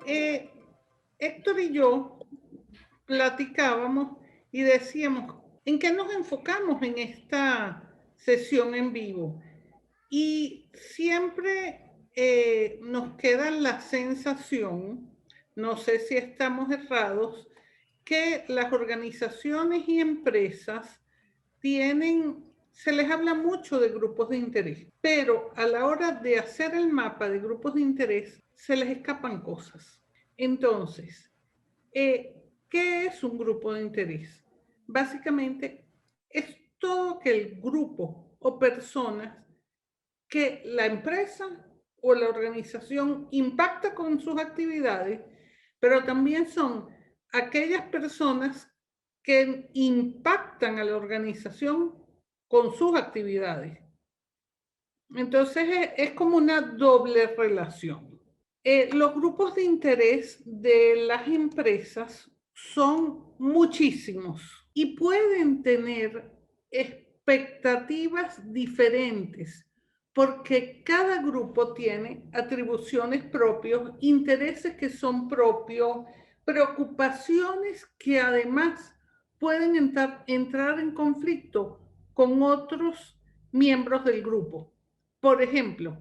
Eh, Héctor y yo platicábamos y decíamos, ¿en qué nos enfocamos en esta sesión en vivo? Y siempre nos queda la sensación, no sé si estamos errados, que las organizaciones y empresas se les habla mucho de grupos de interés, pero a la hora de hacer el mapa de grupos de interés, se les escapan cosas. Entonces, ¿qué es un grupo de interés? Básicamente, es todo aquel grupo o personas que la empresa o la organización impacta con sus actividades, pero también son aquellas personas que impactan a la organización con sus actividades. Entonces es como una doble relación. Los grupos de interés de las empresas son muchísimos y pueden tener expectativas diferentes porque cada grupo tiene atribuciones propias, intereses que son propios, preocupaciones que además pueden entrar en conflicto con otros miembros del grupo. Por ejemplo,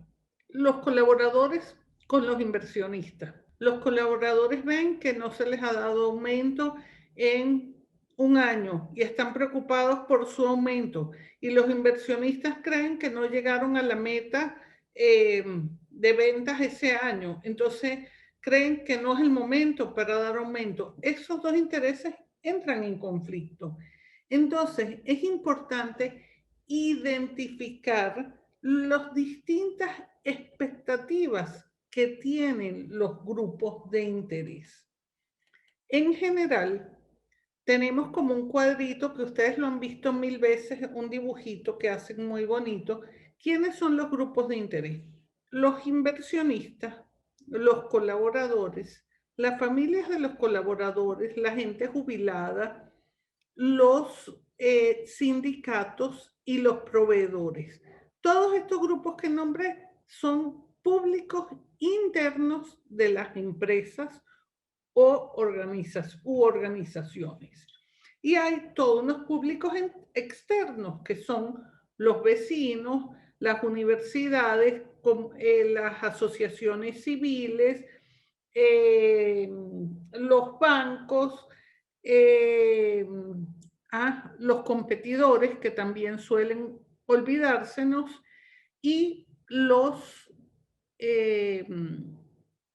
los colaboradores con los inversionistas. Los colaboradores ven que no se les ha dado aumento en un año y están preocupados por su aumento. Y los inversionistas creen que no llegaron a la meta de ventas ese año. Entonces, creen que no es el momento para dar aumento. Esos dos intereses entran en conflicto. Entonces, es importante identificar las distintas expectativas que tienen los grupos de interés. En general, tenemos como un cuadrito que ustedes lo han visto mil veces, un dibujito que hacen muy bonito. ¿Quiénes son los grupos de interés? Los inversionistas, los colaboradores, las familias de los colaboradores, la gente jubilada, los sindicatos y los proveedores. Todos estos grupos que nombré son públicos internos de las empresas o organizaciones. Y hay todos unos públicos externos que son los vecinos, las universidades, las asociaciones civiles, los bancos, eh, los competidores que también suelen olvidársenos y eh,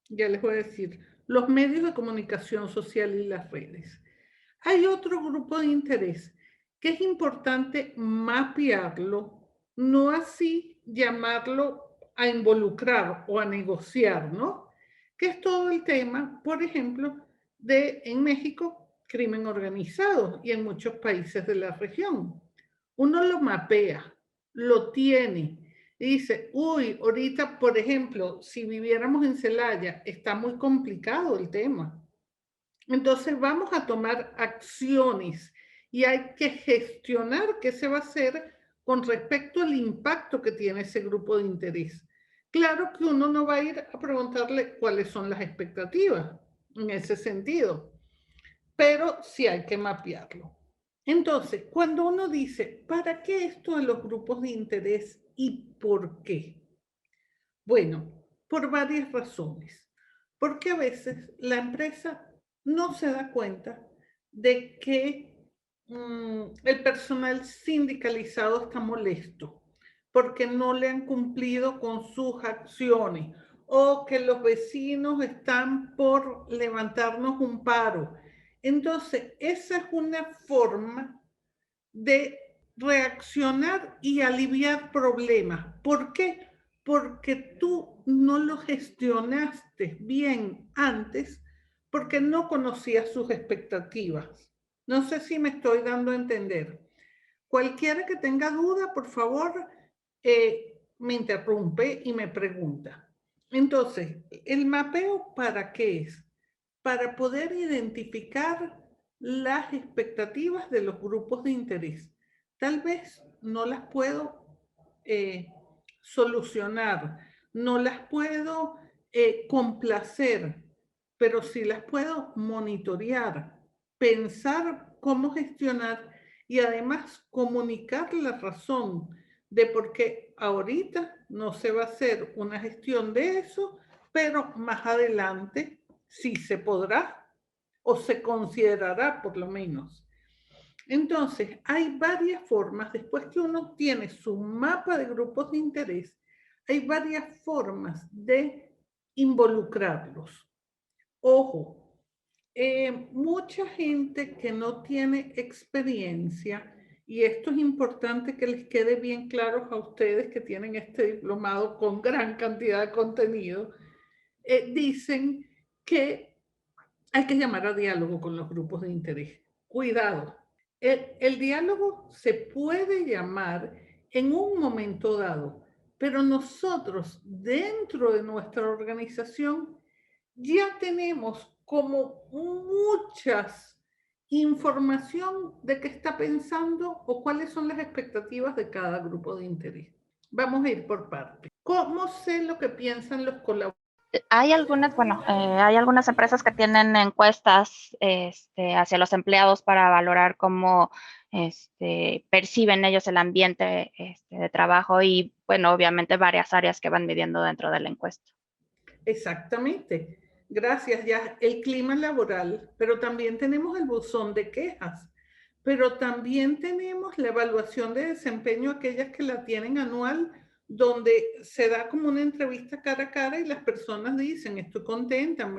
ya les voy a decir, los medios de comunicación social y las redes. Hay otro grupo de interés que es importante mapearlo, no así llamarlo a involucrar o a negociar, ¿no? Que es todo el tema, por ejemplo, de en México, crimen organizado y en muchos países de la región. Uno lo mapea, lo tiene, y dice, uy, ahorita, por ejemplo, si viviéramos en Celaya, está muy complicado el tema. Entonces vamos a tomar acciones y hay que gestionar qué se va a hacer con respecto al impacto que tiene ese grupo de interés. Claro que uno no va a ir a preguntarle cuáles son las expectativas en ese sentido, pero sí hay que mapearlo. Entonces, cuando uno dice, ¿para qué esto de los grupos de interés y por qué? Bueno, por varias razones. Porque a veces la empresa no se da cuenta de que el personal sindicalizado está molesto porque no le han cumplido con sus acciones o que los vecinos están por levantarnos un paro. Entonces, esa es una forma de reaccionar y aliviar problemas. ¿Por qué? Porque tú no lo gestionaste bien antes, porque no conocías sus expectativas. No sé si me estoy dando a entender. Cualquiera que tenga duda, por favor, me interrumpe y me pregunta. Entonces, ¿el mapeo para qué es? Para poder identificar las expectativas de los grupos de interés. Tal vez no las puedo eh, solucionar, no las puedo complacer, pero sí las puedo monitorear, pensar cómo gestionar y además comunicar la razón de por qué ahorita no se va a hacer una gestión de eso, pero más adelante sí se podrá o se considerará por lo menos. Entonces, hay varias formas, después que uno tiene su mapa de grupos de interés, hay varias formas de involucrarlos. Ojo, mucha gente que no tiene experiencia, y esto es importante que les quede bien claro a ustedes que tienen este diplomado con gran cantidad de contenido, dicen que hay que llamar a diálogo con los grupos de interés. Cuidado, el diálogo se puede llamar en un momento dado, pero nosotros dentro de nuestra organización ya tenemos como muchas información de qué está pensando o cuáles son las expectativas de cada grupo de interés. Vamos a ir por partes. ¿Cómo sé lo que piensan los colaboradores? Hay algunas, bueno, hay algunas empresas que tienen encuestas hacia los empleados para valorar cómo perciben ellos el ambiente de trabajo y, bueno, obviamente varias áreas que van midiendo dentro de la encuesta. Exactamente. Gracias, ya el clima laboral, pero también tenemos el buzón de quejas, pero también tenemos la evaluación de desempeño, aquellas que la tienen anual, donde se da como una entrevista cara a cara y las personas dicen, estoy contenta,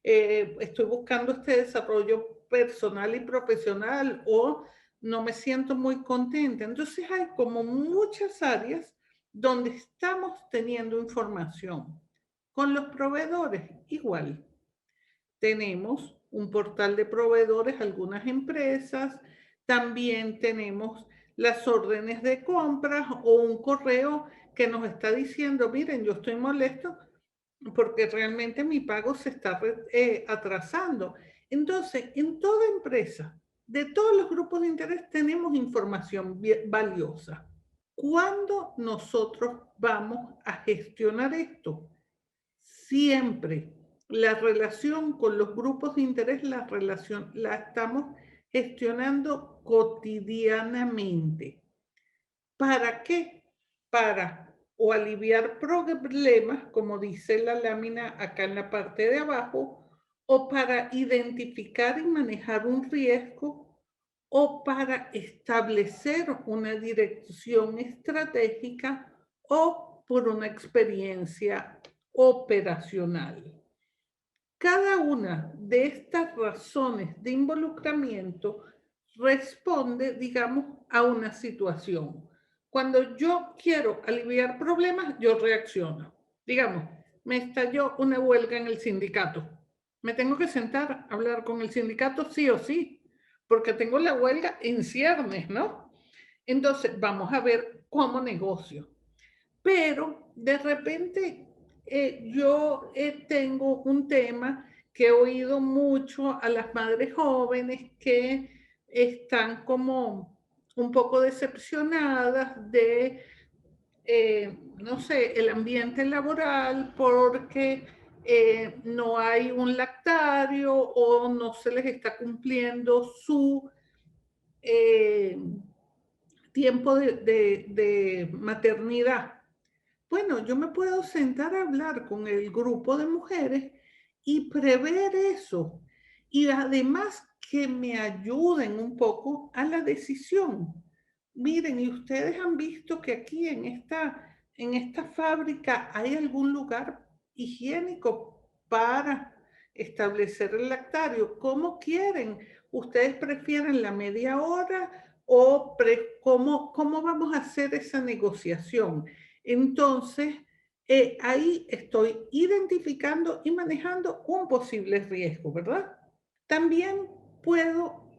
estoy buscando este desarrollo personal y profesional o no me siento muy contenta. Entonces hay como muchas áreas donde estamos teniendo información. Con los proveedores, igual. Tenemos un portal de proveedores, algunas empresas, también tenemos las órdenes de compras o un correo que nos está diciendo, miren, yo estoy molesto porque realmente mi pago se está atrasando. Entonces, en toda empresa, de todos los grupos de interés, tenemos información valiosa. ¿Cuándo nosotros vamos a gestionar esto? Siempre la relación con los grupos de interés, la estamos gestionando cotidianamente. ¿Para qué? Para o aliviar problemas, como dice la lámina acá en la parte de abajo, o para identificar y manejar un riesgo, o para establecer una dirección estratégica o por una experiencia operacional. Cada una de estas razones de involucramiento responde, digamos, a una situación. Cuando yo quiero aliviar problemas, yo reacciono. Digamos, me estalló una huelga en el sindicato. Me tengo que sentar a hablar con el sindicato sí o sí, porque tengo la huelga en ciernes, ¿no? Entonces, vamos a ver cómo negocio. Pero de repente yo tengo un tema que he oído mucho a las madres jóvenes que están como un poco decepcionadas de, no sé, el ambiente laboral porque no hay un lactario o no se les está cumpliendo su eh, tiempo de maternidad. Bueno, yo me puedo sentar a hablar con el grupo de mujeres y prever eso. Y además que me ayuden un poco a la decisión. Miren, y ustedes han visto que aquí en esta fábrica hay algún lugar higiénico para establecer el lactario. ¿Cómo quieren? ¿Ustedes prefieren la media hora o cómo vamos a hacer esa negociación? Entonces, ahí estoy identificando y manejando un posible riesgo, ¿verdad? También puedo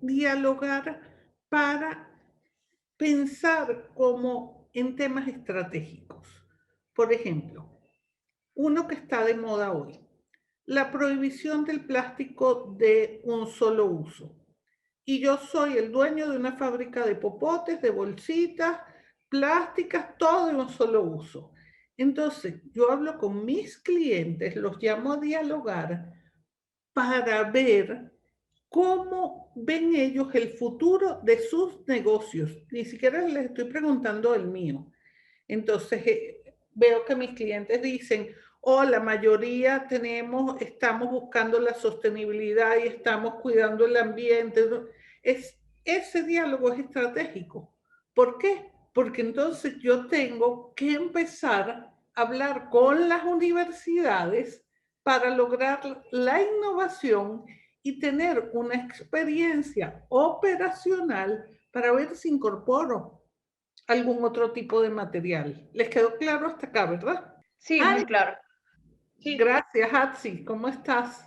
dialogar para pensar como en temas estratégicos. Por ejemplo, uno que está de moda hoy, la prohibición del plástico de un solo uso. Y yo soy el dueño de una fábrica de popotes, de bolsitas, plásticas, todo de un solo uso. Entonces, yo hablo con mis clientes, los llamo a dialogar para ver cómo ven ellos el futuro de sus negocios. Ni siquiera les estoy preguntando el mío. Entonces, veo que mis clientes dicen, oh, la mayoría estamos buscando la sostenibilidad y estamos cuidando el ambiente. Ese diálogo es estratégico. ¿Por qué? Porque entonces yo tengo que empezar a hablar con las universidades para lograr la innovación y tener una experiencia operacional para ver si incorporo algún otro tipo de material. ¿Les quedó claro hasta acá, verdad? Sí, muy claro. Sí, Gracias, Hatsi. ¿Cómo estás?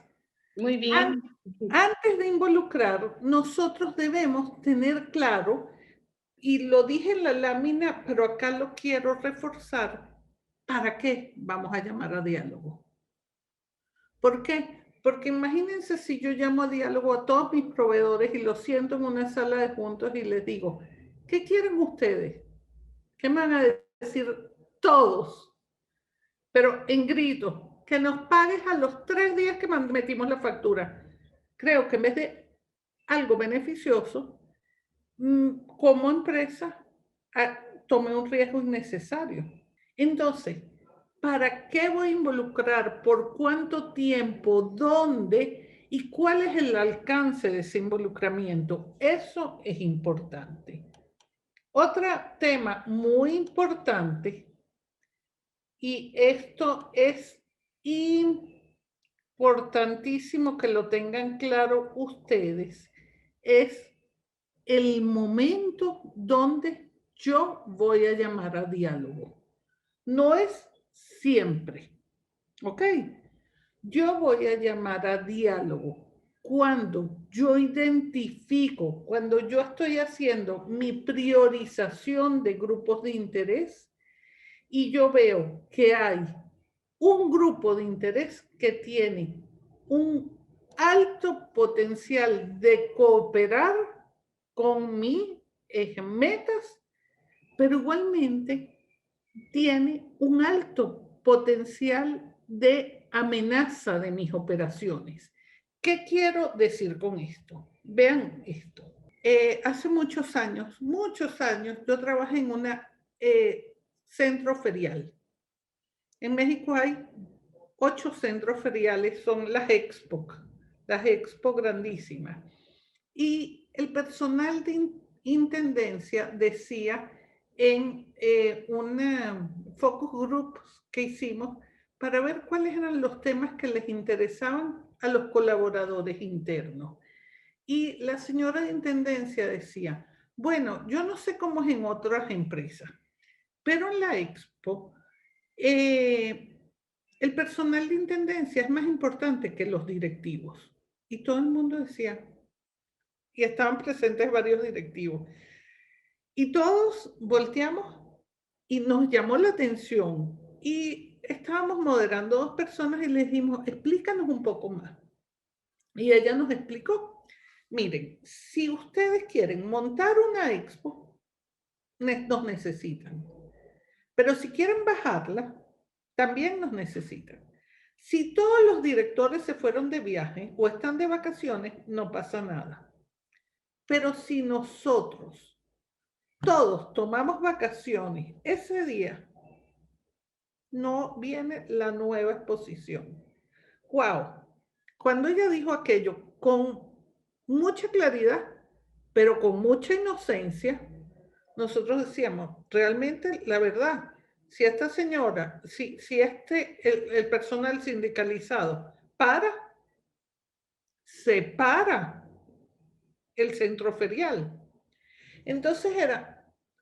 muy bien. Antes de involucrar, nosotros debemos tener claro, y lo dije en la lámina, pero acá lo quiero reforzar, ¿para qué vamos a llamar a diálogo? ¿Por qué? Porque imagínense si yo llamo a diálogo a todos mis proveedores y los siento en una sala de juntos y les digo, ¿qué quieren ustedes? ¿Qué me van a decir todos? Pero en grito, que nos pagues a los 3 días que metimos la factura. Creo que en vez de algo beneficioso, como empresa, tomé un riesgo innecesario. Entonces, ¿para qué voy a involucrar? ¿Por cuánto tiempo? ¿Dónde? ¿Y cuál es el alcance de ese involucramiento? Eso es importante. Otro tema muy importante, y esto es importantísimo que lo tengan claro ustedes, es el momento donde yo voy a llamar a diálogo. No es siempre, ¿ok? Yo voy a llamar a diálogo cuando yo identifico, cuando yo estoy haciendo mi priorización de grupos de interés y yo veo que hay un grupo de interés que tiene un alto potencial de cooperar con mis metas, pero igualmente tiene un alto potencial de amenaza de mis operaciones. ¿Qué quiero decir con esto? Vean esto. Hace muchos años, yo trabajé en un centro ferial. En México hay 8 centros feriales, son las Expo grandísimas. Y el personal de intendencia decía en una focus group que hicimos para ver cuáles eran los temas que les interesaban a los colaboradores internos. Y la señora de intendencia decía, bueno, yo no sé cómo es en otras empresas, pero en la Expo el personal de intendencia es más importante que los directivos. Y todo el mundo decía, y estaban presentes varios directivos. Y todos volteamos y nos llamó la atención. Y estábamos moderando 2 personas y les dijimos, explícanos un poco más. Y ella nos explicó, miren, si ustedes quieren montar una expo, nos necesitan. Pero si quieren bajarla, también nos necesitan. Si todos los directores se fueron de viaje o están de vacaciones, no pasa nada. Pero si nosotros todos tomamos vacaciones ese día, no viene la nueva exposición. ¡Wow! Cuando ella dijo aquello con mucha claridad, pero con mucha inocencia, nosotros decíamos, realmente la verdad, si esta señora, si el personal sindicalizado se para el centro ferial. Entonces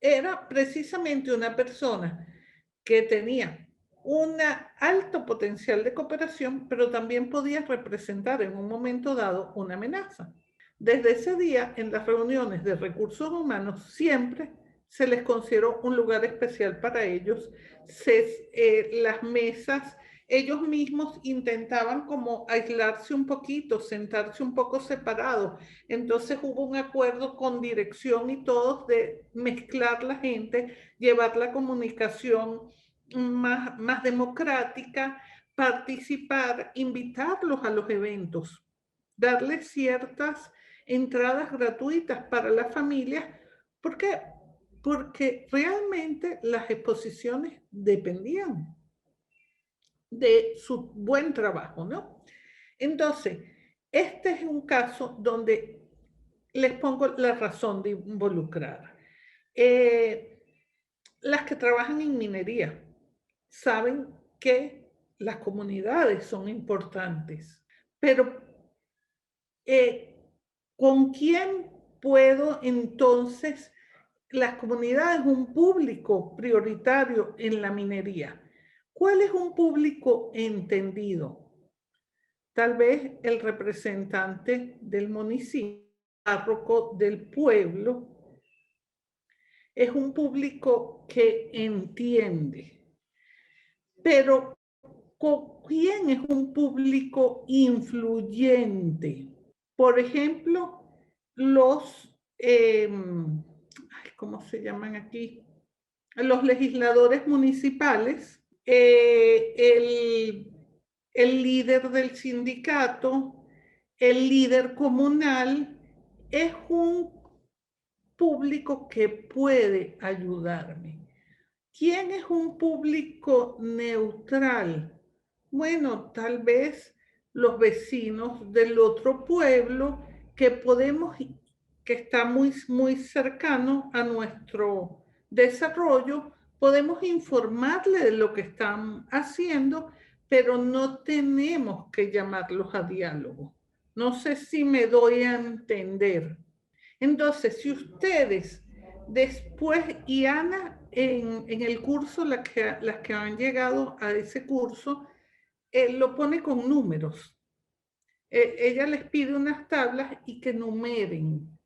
era precisamente una persona que tenía un alto potencial de cooperación, pero también podía representar en un momento dado una amenaza. Desde ese día, en las reuniones de recursos humanos, siempre se les consideró un lugar especial para ellos. Las mesas, ellos mismos intentaban como aislarse un poquito, sentarse un poco separados. Entonces hubo un acuerdo con dirección y todos de mezclar la gente, llevar la comunicación más democrática, participar, invitarlos a los eventos, darles ciertas entradas gratuitas para las familias. ¿Por qué? Porque realmente las exposiciones dependían de su buen trabajo, ¿no? Entonces, este es un caso donde les pongo la razón de involucrar. Las que trabajan en minería saben que las comunidades son importantes, pero ¿con quién puedo entonces? Las comunidades, un público prioritario en la minería. ¿Cuál es un público entendido? Tal vez el representante del municipio, párroco del pueblo, es un público que entiende. Pero ¿quién es un público influyente? Por ejemplo, los, ¿cómo se llaman aquí? Los legisladores municipales, el líder del sindicato, el líder comunal, es un público que puede ayudarme. ¿Quién es un público neutral? Bueno, tal vez los vecinos del otro pueblo que podemos, que está muy cercano a nuestro desarrollo, podemos informarle de lo que están haciendo, pero no tenemos que llamarlos a diálogo. No sé si me doy a entender. Entonces, si ustedes después, y Ana, en el curso, las que han llegado a ese curso, lo pone con números. Ella les pide unas tablas y que numeren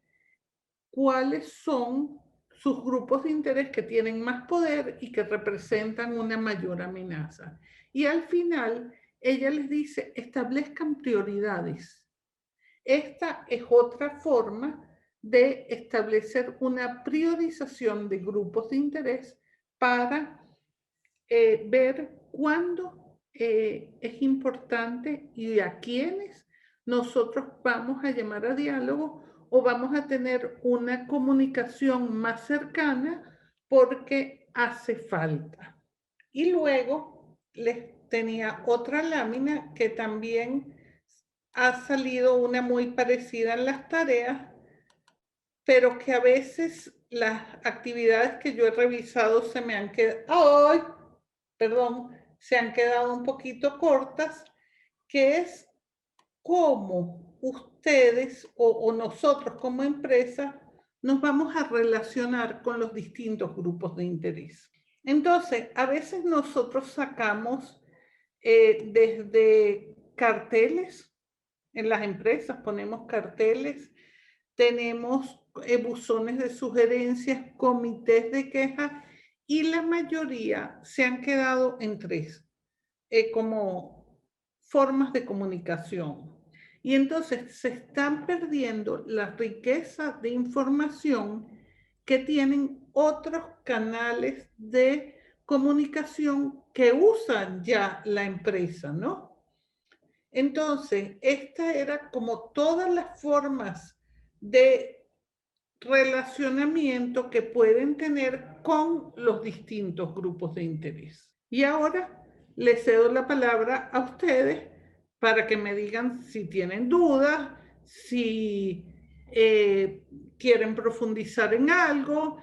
cuáles son sus grupos de interés que tienen más poder y que representan una mayor amenaza. Y al final, ella les dice, establezcan prioridades. Esta es otra forma de establecer una priorización de grupos de interés para ver cuándo es importante y a quiénes nosotros vamos a llamar a diálogo o vamos a tener una comunicación más cercana porque hace falta. Y luego les tenía otra lámina que también ha salido una muy parecida en las tareas, pero que a veces las actividades que yo he revisado se me han quedado, se han quedado un poquito cortas, que es cómo ustedes o nosotros como empresa nos vamos a relacionar con los distintos grupos de interés. Entonces, a veces nosotros sacamos desde carteles, en las empresas ponemos carteles, tenemos buzones de sugerencias, comités de quejas, y la mayoría se han quedado en tres, como formas de comunicación. Y entonces se están perdiendo la riqueza de información que tienen otros canales de comunicación que usan ya la empresa, ¿no? Entonces, esta era como todas las formas de relacionamiento que pueden tener con los distintos grupos de interés. Y ahora les cedo la palabra a ustedes para que me digan si tienen dudas, si quieren profundizar en algo,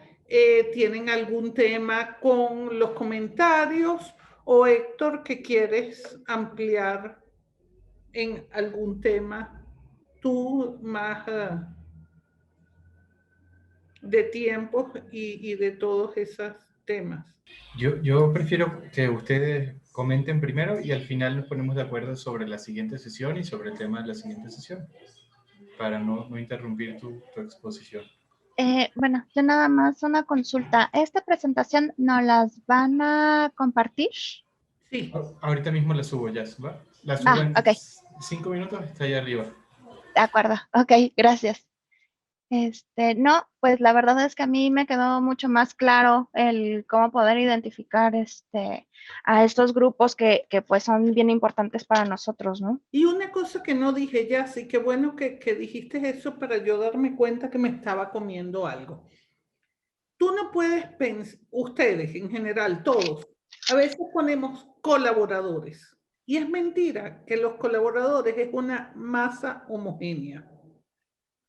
tienen algún tema con los comentarios, o Héctor, que quieres ampliar en algún tema tú más de tiempos y de todos esos temas. Yo prefiero que ustedes comenten primero y al final nos ponemos de acuerdo sobre la siguiente sesión y sobre el tema de la siguiente sesión, para no interrumpir tu exposición. Bueno, yo nada más una consulta. ¿Esta presentación nos las van a compartir? Sí. Ahorita mismo la subo, ya. ¿Va? La subo en okay. 5 minutos, está ahí arriba. De acuerdo, ok, gracias. No, pues la verdad es que a mí me quedó mucho más claro el cómo poder identificar a estos grupos que pues son bien importantes para nosotros, ¿no? Y una cosa que no dije ya, sí, qué bueno que dijiste eso para yo darme cuenta que me estaba comiendo algo. Tú no puedes pensar, ustedes en general, todos, a veces ponemos colaboradores. Y es mentira que los colaboradores es una masa homogénea.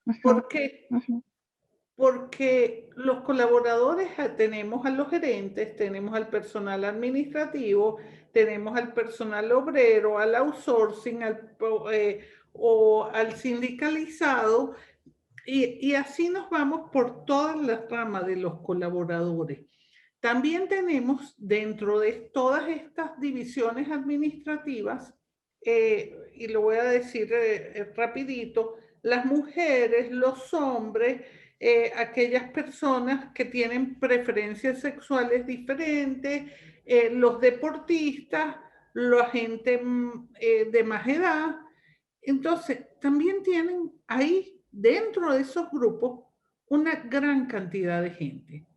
Ujú, ¿Por qué? ujú, Porque los colaboradores tenemos a los gerentes, tenemos al personal administrativo, tenemos al personal obrero, al outsourcing, o al sindicalizado, y así nos vamos por todas las ramas de los colaboradores. También tenemos dentro de todas estas divisiones administrativas, y lo voy a decir rapidito, las mujeres, los hombres, aquellas personas que tienen preferencias sexuales diferentes, los deportistas, la gente de más edad. Entonces, también tienen ahí, dentro de esos grupos, una gran cantidad de gente.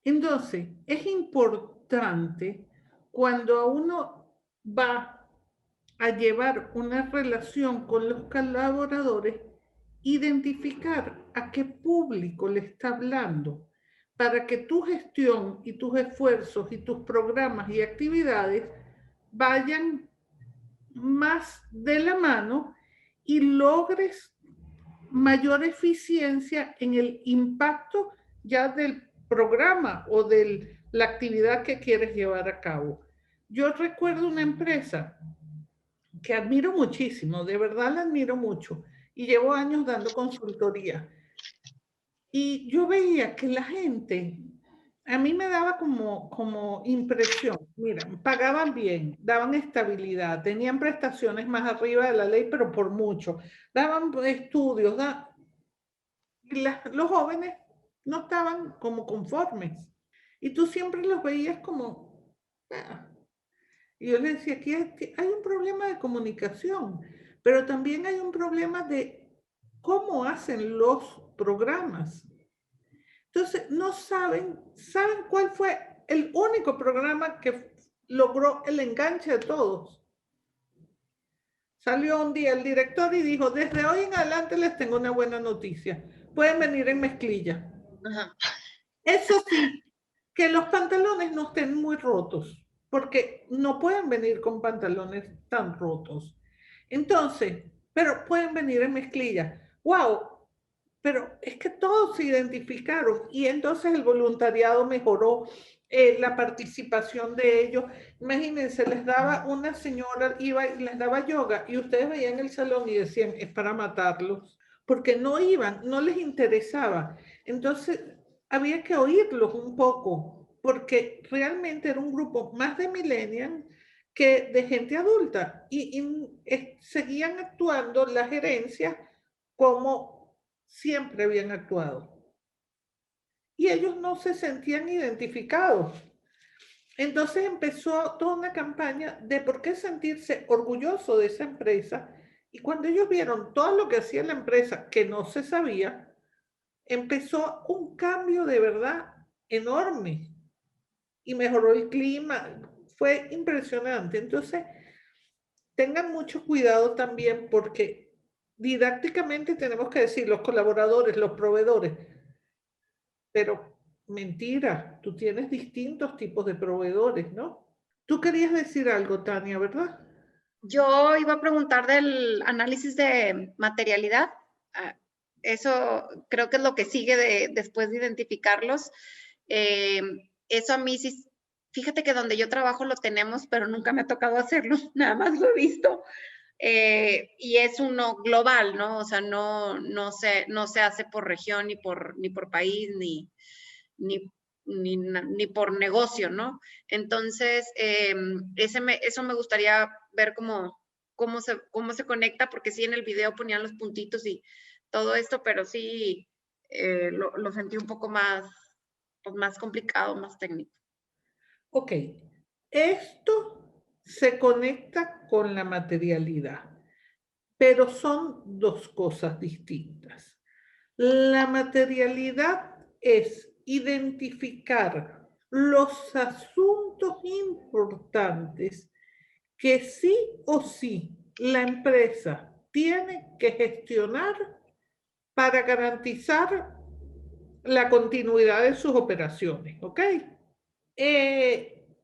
Entonces, es importante cuando uno va a llevar una relación con los colaboradores, identificar a qué público le está hablando para que tu gestión y tus esfuerzos y tus programas y actividades vayan más de la mano y logres mayor eficiencia en el impacto ya del programa o de la actividad que quieres llevar a cabo. Yo recuerdo una empresa que admiro muchísimo, de verdad la admiro mucho, y llevo años dando consultoría. Y yo veía que la gente, a mí me daba como impresión, mira, pagaban bien, daban estabilidad, tenían prestaciones más arriba de la ley, pero por mucho, daban estudios, y los jóvenes no estaban como conformes. Y tú siempre los veías como... ah. Y yo le decía, aquí hay un problema de comunicación, pero también hay un problema de cómo hacen los programas. Entonces, no ¿saben cuál fue el único programa que logró el enganche de todos? Salió un día el director y dijo, desde hoy en adelante les tengo una buena noticia. Pueden venir en mezclilla. Ajá. Eso sí, que los pantalones no estén muy rotos, porque no pueden venir con pantalones tan rotos. Entonces, pero pueden venir en mezclilla. ¡Wow! Pero es que todos se identificaron y entonces el voluntariado mejoró, la participación de ellos. Imagínense, les daba una señora, iba y les daba yoga y ustedes veían el salón y decían, es para matarlos, porque no iban, no les interesaba. Entonces, había que oírlos un poco, porque realmente era un grupo más de millennials que de gente adulta y seguían actuando la gerencia como siempre habían actuado. Y ellos no se sentían identificados. Entonces empezó toda una campaña de por qué sentirse orgulloso de esa empresa. Y cuando ellos vieron todo lo que hacía la empresa, que no se sabía, empezó un cambio de verdad enorme y mejoró el clima. Fue impresionante. Entonces, tengan mucho cuidado también porque didácticamente tenemos que decir los colaboradores, los proveedores, pero mentira, tú tienes distintos tipos de proveedores, ¿no? Tú querías decir algo, Tania, ¿verdad? Yo iba a preguntar del análisis de materialidad. Ah, eso creo que es lo que sigue después de identificarlos. Eso a mí sí, fíjate que donde yo trabajo lo tenemos, pero nunca me ha tocado hacerlo, nada más lo he visto. Y es uno global, ¿no? O sea, no se hace por región, ni por país, ni por negocio, ¿no? Entonces, eso me gustaría ver cómo se conecta, porque sí en el video ponían los puntitos y todo esto, pero sí lo sentí un poco más, pues, más complicado, más técnico. Ok, esto se conecta con la materialidad, pero son dos cosas distintas. La materialidad es identificar los asuntos importantes que sí o sí la empresa tiene que gestionar para garantizar la continuidad de sus operaciones, ¿ok?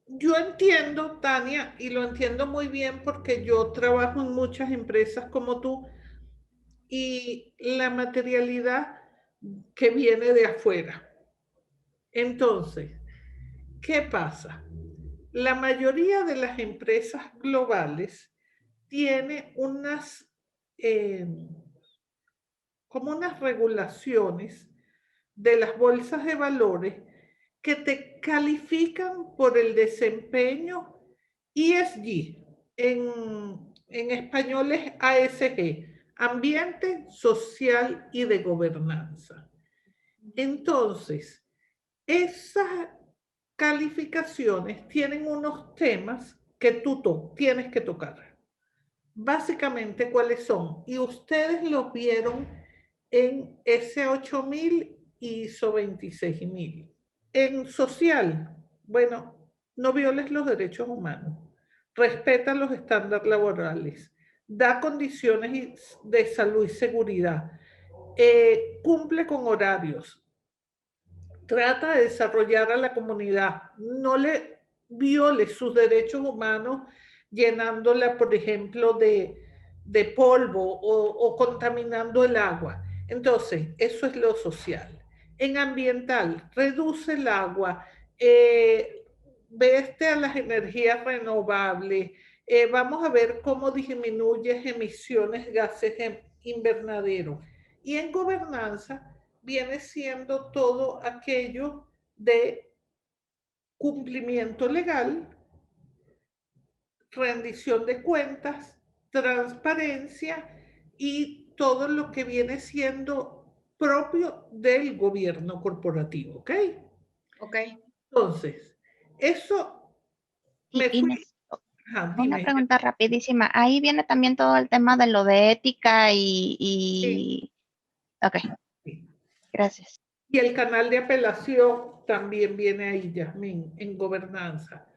Yo entiendo, Tania, y lo entiendo muy bien porque yo trabajo en muchas empresas como tú, y la materialidad que viene de afuera. Entonces, ¿qué pasa? La mayoría de las empresas globales tiene como unas regulaciones de las bolsas de valores que te califican por el desempeño ESG. En español es ASG, ambiente, social y de gobernanza. Entonces, esas calificaciones tienen unos temas que tú tienes que tocar. Básicamente, ¿cuáles son? Y ustedes los vieron en S8000 y ISO 26000. En social, bueno, no violes los derechos humanos, respeta los estándares laborales, da condiciones de salud y seguridad, cumple con horarios, trata de desarrollar a la comunidad, no le viole sus derechos humanos llenándola, por ejemplo, de polvo o contaminando el agua. Entonces, eso es lo social. En ambiental, reduce el agua, vete a las energías renovables, vamos a ver cómo disminuyes emisiones de gases invernadero. Y en gobernanza, viene siendo todo aquello de cumplimiento legal, rendición de cuentas, transparencia y todo lo que viene siendo propio del gobierno corporativo, ¿ok? Ok. Entonces, eso me fui. Ajá, Una dime. pregunta rapidísima. Ahí viene también todo el tema de lo de ética Sí. Ok, gracias. Y el canal de apelación también viene ahí, Yasmín, en gobernanza.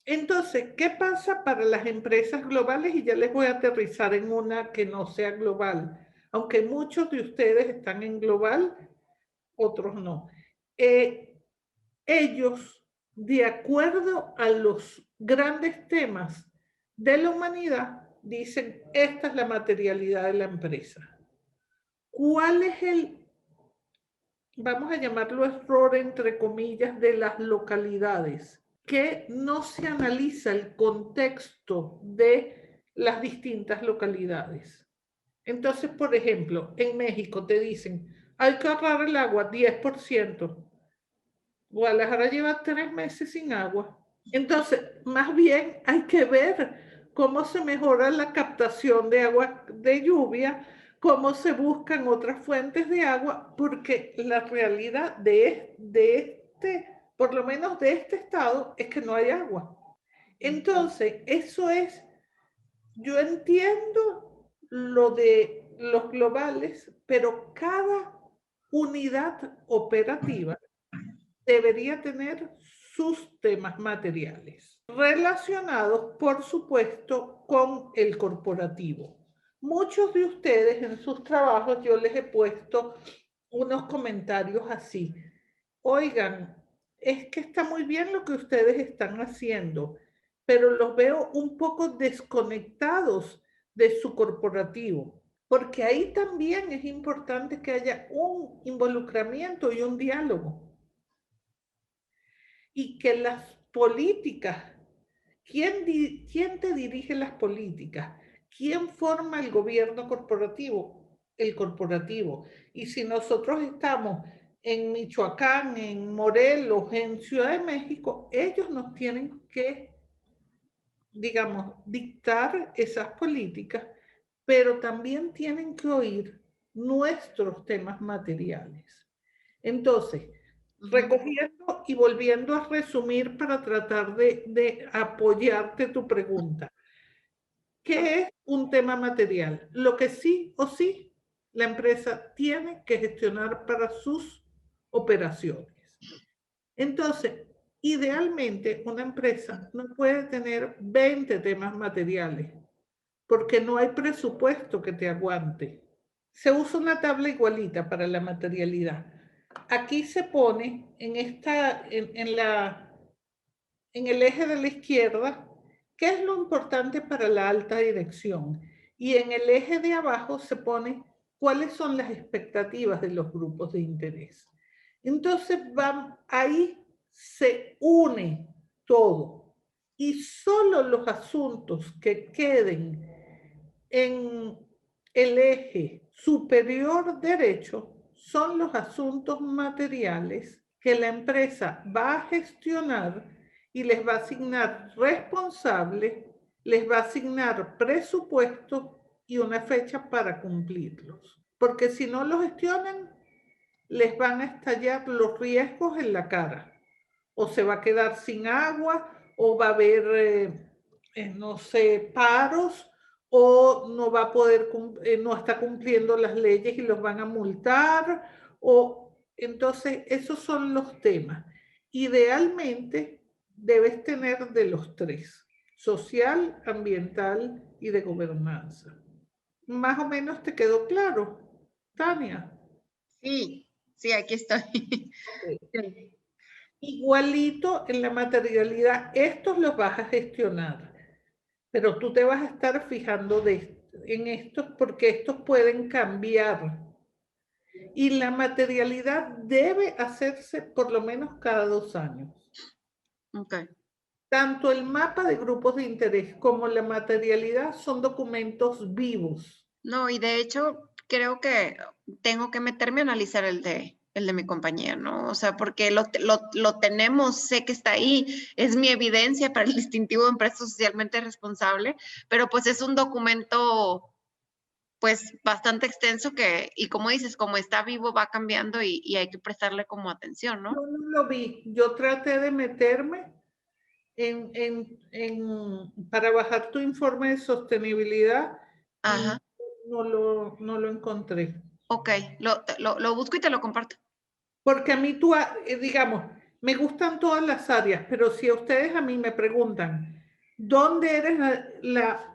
Entonces, ¿qué pasa para las empresas globales? Y ya les voy a aterrizar en una que no sea global. Aunque muchos de ustedes están en global, otros no. Ellos, de acuerdo a los grandes temas de la humanidad, dicen, esta es la materialidad de la empresa. ¿Cuál es vamos a llamarlo error, entre comillas, de las localidades? Que no se analiza el contexto de las distintas localidades. Entonces, por ejemplo, en México te dicen, hay que ahorrar el agua 10%. Guadalajara lleva 3 meses sin agua. Entonces, más bien hay que ver cómo se mejora la captación de agua de lluvia, cómo se buscan otras fuentes de agua, porque la realidad de este, por lo menos de este estado, es que no hay agua. Entonces, eso es, yo entiendo lo de los globales, pero cada unidad operativa debería tener sus temas materiales, relacionados, por supuesto, con el corporativo. Muchos de ustedes en sus trabajos yo les he puesto unos comentarios así. Oigan, es que está muy bien lo que ustedes están haciendo, pero los veo un poco desconectados de su corporativo, porque ahí también es importante que haya un involucramiento y un diálogo. Y que las políticas, ¿quién te dirige las políticas? ¿Quién forma el gobierno corporativo? El corporativo. Y si nosotros estamos en Michoacán, en Morelos, en Ciudad de México, ellos nos tienen que, digamos, dictar esas políticas, pero también tienen que oír nuestros temas materiales. Entonces, recogiendo y volviendo a resumir para tratar de apoyarte tu pregunta. ¿Qué es un tema material? Lo que sí o sí la empresa tiene que gestionar para sus operaciones. Entonces, idealmente una empresa no puede tener 20 temas materiales porque no hay presupuesto que te aguante. Se usa una tabla igualita para la materialidad. Aquí se pone en el eje de la izquierda qué es lo importante para la alta dirección. Y en el eje de abajo se pone cuáles son las expectativas de los grupos de interés. Entonces ahí se une todo. Y solo los asuntos que queden en el eje superior derecho son los asuntos materiales que la empresa va a gestionar y les va a asignar responsable, les va a asignar presupuesto y una fecha para cumplirlos. Porque si no lo gestionan, les van a estallar los riesgos en la cara. O se va a quedar sin agua, o va a haber, no sé, paros, o no va a poder, no está cumpliendo las leyes y los van a multar. Entonces, esos son los temas. Idealmente, debes tener de los tres: social, ambiental y de gobernanza. Más o menos te quedó claro, Tania. Sí, sí, aquí estoy. Okay. Sí. Igualito en la materialidad, estos los vas a gestionar, pero tú te vas a estar fijando en estos porque estos pueden cambiar. Y la materialidad debe hacerse por lo menos cada 2 años. Okay. Tanto el mapa de grupos de interés como la materialidad son documentos vivos. No, y de hecho creo que tengo que meterme a analizar el de mi compañía, ¿no? O sea, porque lo tenemos, sé que está ahí, es mi evidencia para el distintivo de empresa socialmente responsable, pero pues es un documento pues bastante extenso que, y como dices, como está vivo va cambiando y hay que prestarle como atención, ¿no? Yo no lo vi, yo traté de meterme para bajar tu informe de sostenibilidad Ajá. y no lo encontré. Ok, lo busco y te lo comparto. Porque a mí digamos, me gustan todas las áreas, pero si ustedes a mí me preguntan, ¿dónde eres la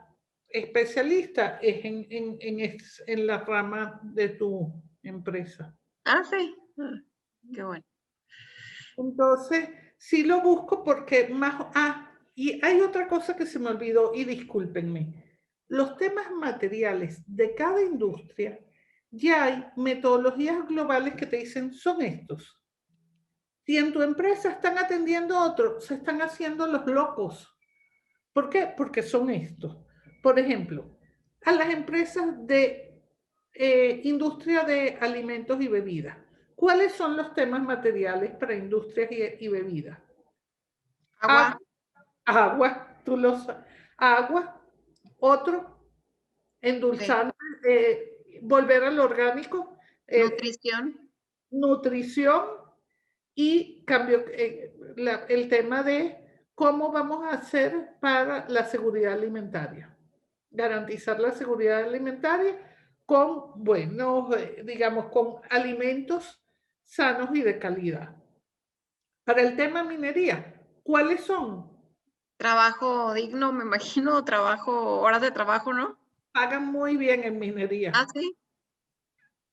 especialista? Es en la rama de tu empresa. Ah, sí. Qué bueno. Entonces, sí lo busco porque y hay otra cosa que se me olvidó y discúlpenme. Los temas materiales de cada industria, ya hay metodologías globales que te dicen, son estos. Si en tu empresa están atendiendo a otros, se están haciendo los locos. ¿Por qué? Porque son estos. Por ejemplo, a las empresas de industria de alimentos y bebidas. ¿Cuáles son los temas materiales para industrias y bebidas? Agua. Agua, tú lo sabes. Agua. Otro, endulzante, volver al orgánico. Nutrición. Nutrición. Y cambio el tema de cómo vamos a hacer para la seguridad alimentaria. Garantizar la seguridad alimentaria con buenos, digamos, con alimentos sanos y de calidad. Para el tema minería, ¿cuáles son? Trabajo digno, me imagino, horas de trabajo, ¿no? Pagan muy bien en minería. Ah, sí.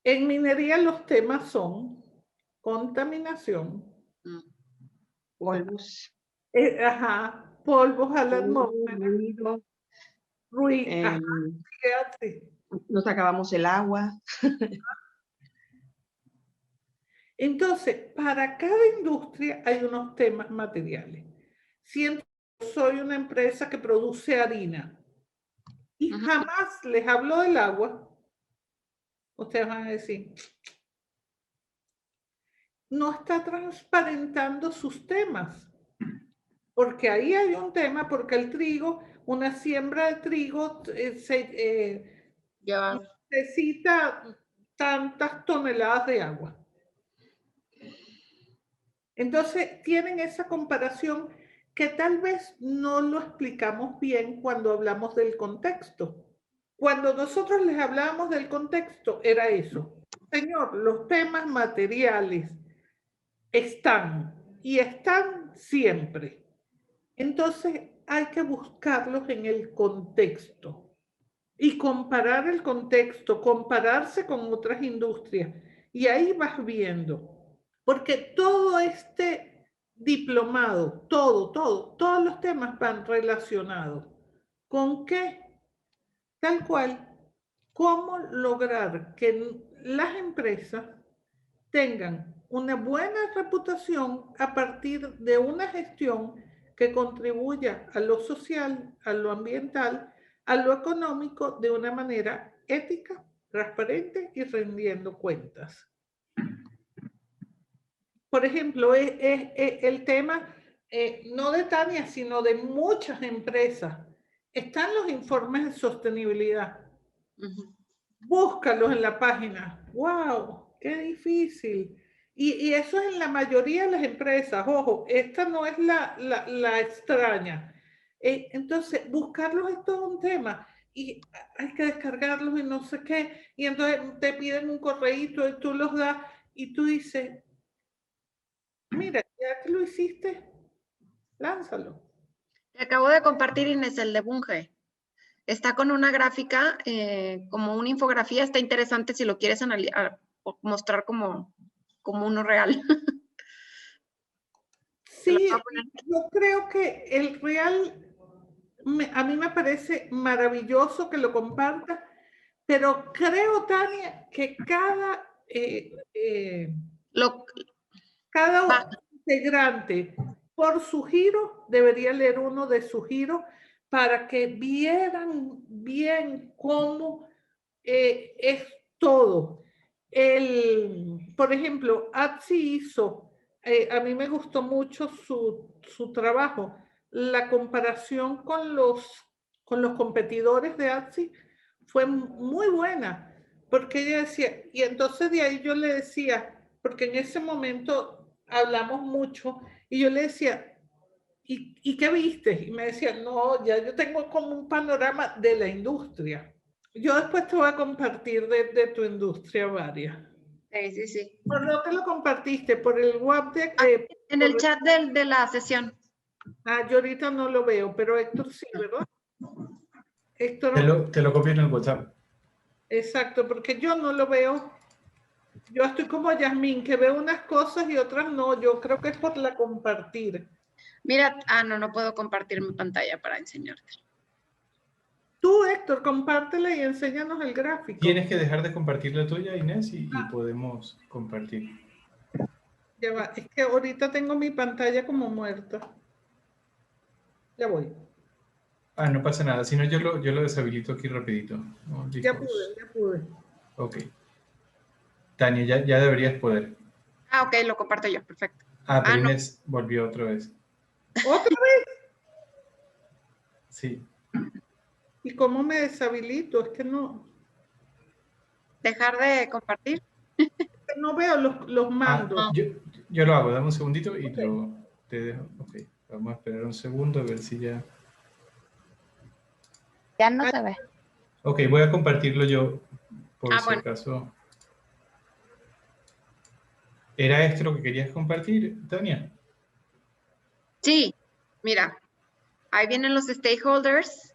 En minería los temas son contaminación, polvos, polvos a la atmósfera, ruido, ruido, nos acabamos el agua. Entonces, para cada industria hay unos temas materiales. Si soy una empresa que produce harina y jamás les hablo del agua, ustedes van a decir, no está transparentando sus temas. Porque ahí hay un tema, porque el trigo, una siembra de trigo necesita tantas toneladas de agua. Entonces, tienen esa comparación que tal vez no lo explicamos bien cuando hablamos del contexto. cuando nosotros les hablábamos del contexto, era eso. Señor, los temas materiales están y están siempre. Entonces hay que buscarlos en el contexto y comparar el contexto, compararse con otras industrias. Y ahí vas viendo, porque todo este diplomado, todos los temas van relacionados. ¿Con qué? Tal cual, cómo lograr que las empresas tengan una buena reputación a partir de una gestión que contribuya a lo social, a lo ambiental, a lo económico de una manera ética, transparente y rindiendo cuentas. Por ejemplo, es el tema no de Tania, sino de muchas empresas. Están los informes de sostenibilidad. Búscalos en la página. ¡Wow! ¡Qué difícil! Y eso es en la mayoría de las empresas. Ojo, esta no es la extraña. Entonces, buscarlos es todo un tema. Y hay que descargarlos y no sé qué. Y entonces te piden un correíto y tú los das y tú dices, mira, ya que lo hiciste, lánzalo. Te acabo de compartir, Inés, el de Bunge. Está con una gráfica, como una infografía. Está interesante si lo quieres mostrar como uno real. Sí, yo creo que el real, a mí me parece maravilloso que lo comparta, pero creo, Tania, que cada integrante por su giro debería leer uno de su giro para que vieran bien cómo es todo. Por ejemplo, Atsi hizo, a mí me gustó mucho su trabajo, la comparación con los competidores de Atsi fue muy buena, porque ella decía, y entonces de ahí yo le decía, porque en ese momento hablamos mucho, y yo le decía, ¿y qué viste? Y me decía, no, ya yo tengo como un panorama de la industria. Yo después te voy a compartir de tu industria varias. Sí. ¿Por dónde lo compartiste? ¿Por el WebDeck? En el chat de la sesión. Yo ahorita no lo veo, pero Héctor sí, ¿verdad? Héctor, te lo copio en el WhatsApp. Exacto, porque yo no lo veo. Yo estoy como Yasmín, que veo unas cosas y otras no. Yo creo que es por la compartir. Mira, no puedo compartir mi pantalla para enseñarte. Tú, Héctor, compártela y enséñanos el gráfico. Tienes que dejar de compartir la tuya, Inés, y podemos compartir. Ya va, es que ahorita tengo mi pantalla como muerta. Ya voy. No pasa nada, si no yo lo deshabilito aquí rapidito. ¿No? Ya pude. Ok. Tania, ya deberías poder. Ok, lo comparto yo, perfecto. Pero Inés volvió otra vez. ¿Otra vez? Sí. ¿Y cómo me deshabilito? Es que no. ¿Dejar de compartir? No veo los mandos. Yo lo hago, dame un segundito y te dejo. Ok, vamos a esperar un segundo a ver si ya... Ya no se ve. Ok, voy a compartirlo yo por si acaso. ¿Era esto lo que querías compartir, Tania? Sí, mira, ahí vienen los stakeholders.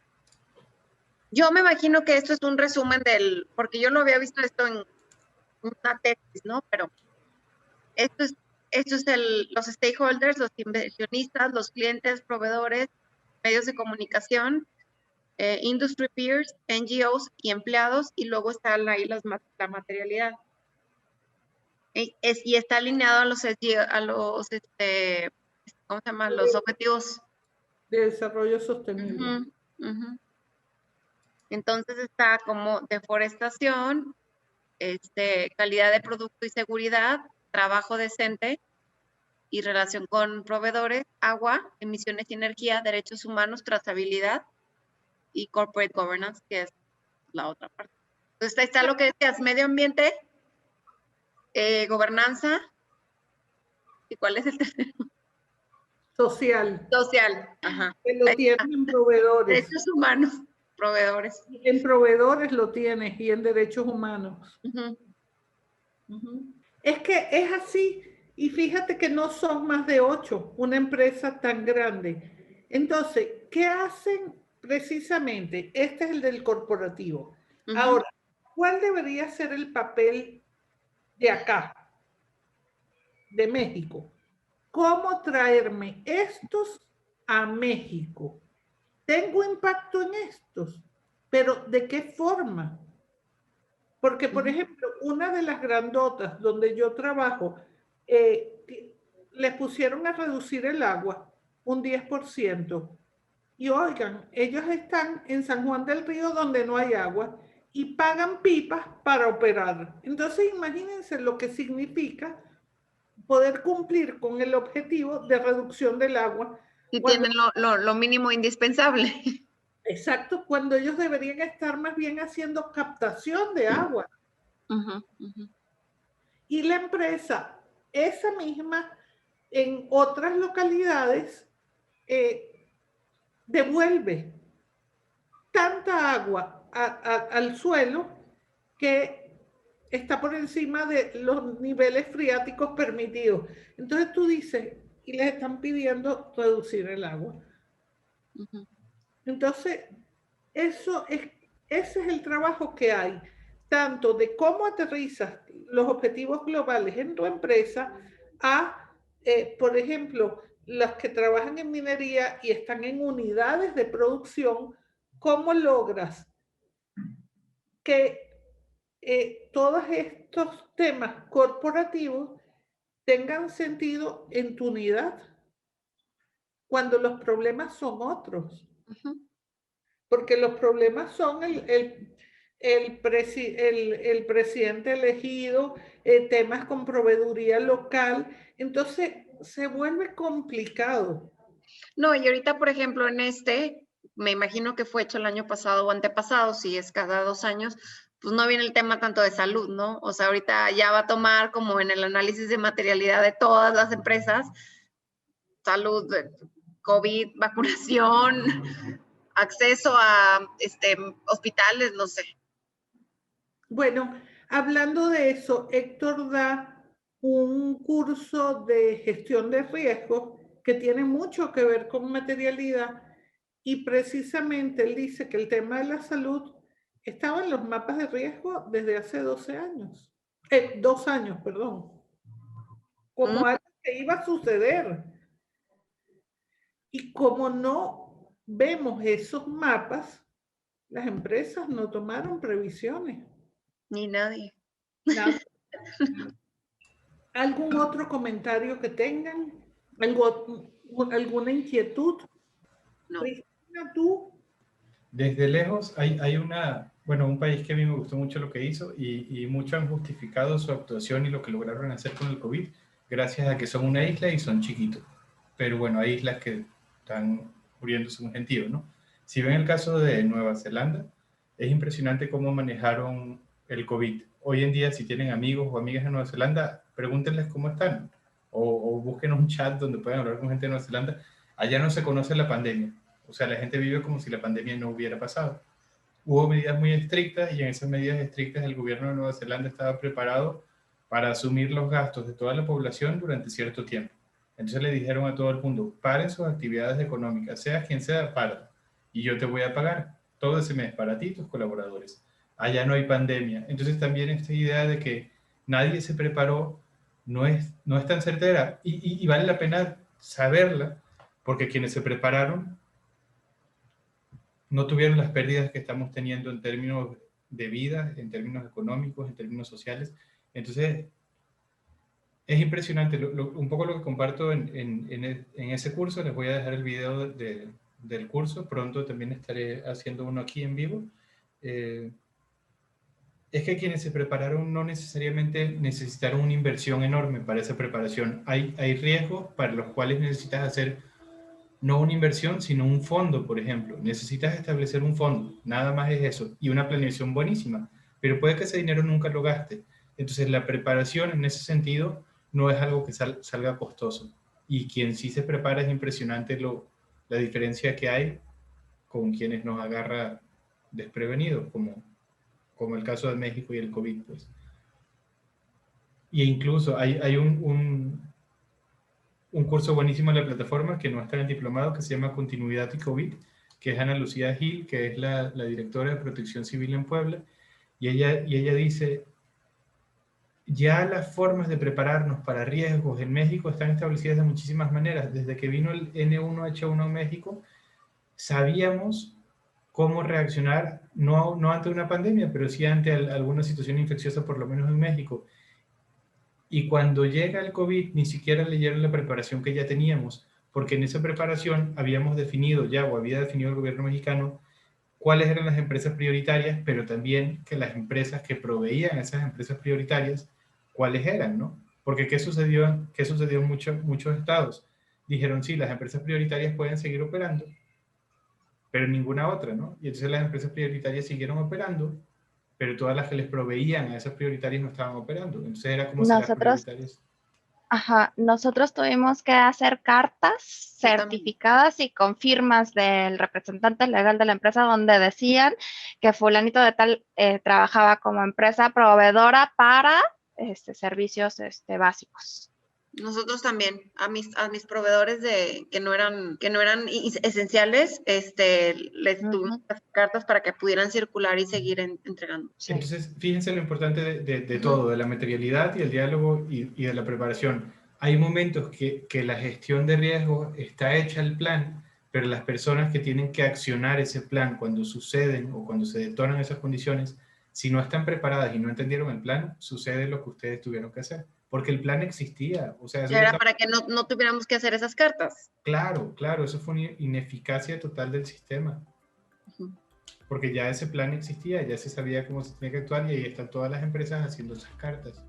Yo me imagino que esto es un resumen porque yo lo había visto esto en una tesis, ¿no? Pero esto es los stakeholders, los inversionistas, los clientes, proveedores, medios de comunicación, industry peers, NGOs y empleados, y luego están ahí la materialidad. Y está alineado a los ¿cómo se llama? Los objetivos de desarrollo sostenible. Entonces está como deforestación, calidad de producto y seguridad, trabajo decente y relación con proveedores, agua, emisiones y energía, derechos humanos, trazabilidad y corporate governance, que es la otra parte. Entonces ahí está lo que decías, medio ambiente, gobernanza, ¿y cuál es el tercero? Social. Social, ajá. Que lo tienen proveedores. Derechos humanos, proveedores. En proveedores lo tienes y en derechos humanos. Ujú. Es que es así. Y fíjate que no son más de 8, una empresa tan grande. Entonces, ¿qué hacen precisamente? Este es el del corporativo. Ujú. Ahora, ¿cuál debería ser el papel de acá, de México? ¿Cómo traerme estos a México? Tengo impacto en estos, pero ¿de qué forma? Porque, por ejemplo, una de las grandotas donde yo trabajo, les pusieron a reducir el agua un 10%. Y oigan, ellos están en San Juan del Río donde no hay agua y pagan pipas para operar. Entonces, imagínense lo que significa poder cumplir con el objetivo de reducción del agua. Y Cuando, tienen lo mínimo indispensable. exacto, cuando ellos deberían estar más bien haciendo captación de agua. Ujú, ujú. Y la empresa, esa misma, en otras localidades, devuelve tanta agua al suelo que está por encima de los niveles freáticos permitidos. Entonces tú dices, y les están pidiendo reducir el agua. Ujú. Entonces, ese es el trabajo que hay, tanto de cómo aterrizas los objetivos globales en tu empresa a, por ejemplo, las que trabajan en minería y están en unidades de producción, cómo logras que todos estos temas corporativos tengan sentido en tu unidad cuando los problemas son otros. Ujú. Porque los problemas son el presidente elegido, temas con proveeduría local, entonces se vuelve complicado. No, y ahorita, por ejemplo, me imagino que fue hecho el año pasado o antepasado, si es cada 2 años, pues no viene el tema tanto de salud, ¿no? O sea, ahorita ya va a tomar como en el análisis de materialidad de todas las empresas, salud, COVID, vacunación, acceso a hospitales, no sé. Bueno, hablando de eso, Héctor da un curso de gestión de riesgos que tiene mucho que ver con materialidad y precisamente él dice que el tema de la salud estaba en los mapas de riesgo desde hace 12 años. 2 años, perdón. Como algo que iba a suceder. Y como no vemos esos mapas, las empresas no tomaron previsiones. Ni nadie. Nada. ¿Algún otro comentario que tengan? ¿Alguna inquietud? No. Cristina, tú. Desde lejos hay un país que a mí me gustó mucho lo que hizo y muchos han justificado su actuación y lo que lograron hacer con el COVID gracias a que son una isla y son chiquitos. Pero bueno, hay islas que están muriéndose un gentío, ¿no? Si ven el caso de Nueva Zelanda, es impresionante cómo manejaron el COVID. Hoy en día, si tienen amigos o amigas en Nueva Zelanda, pregúntenles cómo están o busquen un chat donde puedan hablar con gente de Nueva Zelanda. Allá no se conoce la pandemia. O sea, la gente vive como si la pandemia no hubiera pasado. Hubo medidas muy estrictas y en esas medidas estrictas el gobierno de Nueva Zelanda estaba preparado para asumir los gastos de toda la población durante cierto tiempo. Entonces le dijeron a todo el mundo, paren sus actividades económicas, seas quien sea, para. Y yo te voy a pagar todo ese mes para ti y tus colaboradores. Allá no hay pandemia. Entonces también esta idea de que nadie se preparó no es tan certera y vale la pena saberla porque quienes se prepararon no tuvieron las pérdidas que estamos teniendo en términos de vida, en términos económicos, en términos sociales. Entonces, es impresionante. Un poco lo que comparto en ese curso, les voy a dejar el video del curso, pronto también estaré haciendo uno aquí en vivo. Es que quienes se prepararon no necesariamente necesitaron una inversión enorme para esa preparación. Hay riesgos para los cuales necesitas hacer no una inversión, sino un fondo, por ejemplo. Necesitas establecer un fondo, nada más es eso, y una planeación buenísima, pero puede que ese dinero nunca lo gaste. Entonces la preparación en ese sentido no es algo que salga costoso. Y quien sí se prepara es impresionante la diferencia que hay con quienes nos agarra desprevenidos, como el caso de México y el COVID, pues. Y incluso hay un curso buenísimo en la plataforma que no está en el diplomado, que se llama Continuidad y COVID, que es Ana Lucía Gil, que es la directora de Protección Civil en Puebla, y ella dice, ya las formas de prepararnos para riesgos en México están establecidas de muchísimas maneras. Desde que vino el N1H1 en México, sabíamos cómo reaccionar, no ante una pandemia, pero sí ante alguna situación infecciosa, por lo menos en México. Y cuando llega el COVID, ni siquiera leyeron la preparación que ya teníamos, porque en esa preparación habíamos definido ya, o había definido el gobierno mexicano, cuáles eran las empresas prioritarias, pero también que las empresas que proveían a esas empresas prioritarias, cuáles eran, ¿no? Porque ¿qué sucedió en muchos estados? Dijeron, sí, las empresas prioritarias pueden seguir operando, pero ninguna otra, ¿no? Y entonces las empresas prioritarias siguieron operando, pero todas las que les proveían a esas prioritarias no estaban operando. Entonces era como si las prioritarias... Ajá, nosotros tuvimos que hacer cartas certificadas y con firmas del representante legal de la empresa donde decían que fulanito de tal trabajaba como empresa proveedora para servicios básicos. Nosotros también, a mis proveedores que no eran esenciales, les tuvimos que hacer cartas para que pudieran circular y seguir entregando. Sí. Entonces, fíjense lo importante de todo, de la materialidad y el diálogo y de la preparación. Hay momentos que la gestión de riesgos está hecha el plan, pero las personas que tienen que accionar ese plan cuando suceden o cuando se detonan esas condiciones, si no están preparadas y no entendieron el plan, sucede lo que ustedes tuvieron que hacer. Porque el plan existía. O sea, era para que no tuviéramos que hacer esas cartas. Claro, eso fue una ineficacia total del sistema. Porque ya ese plan existía, ya se sabía cómo se tenía que actuar y ahí están todas las empresas haciendo esas cartas.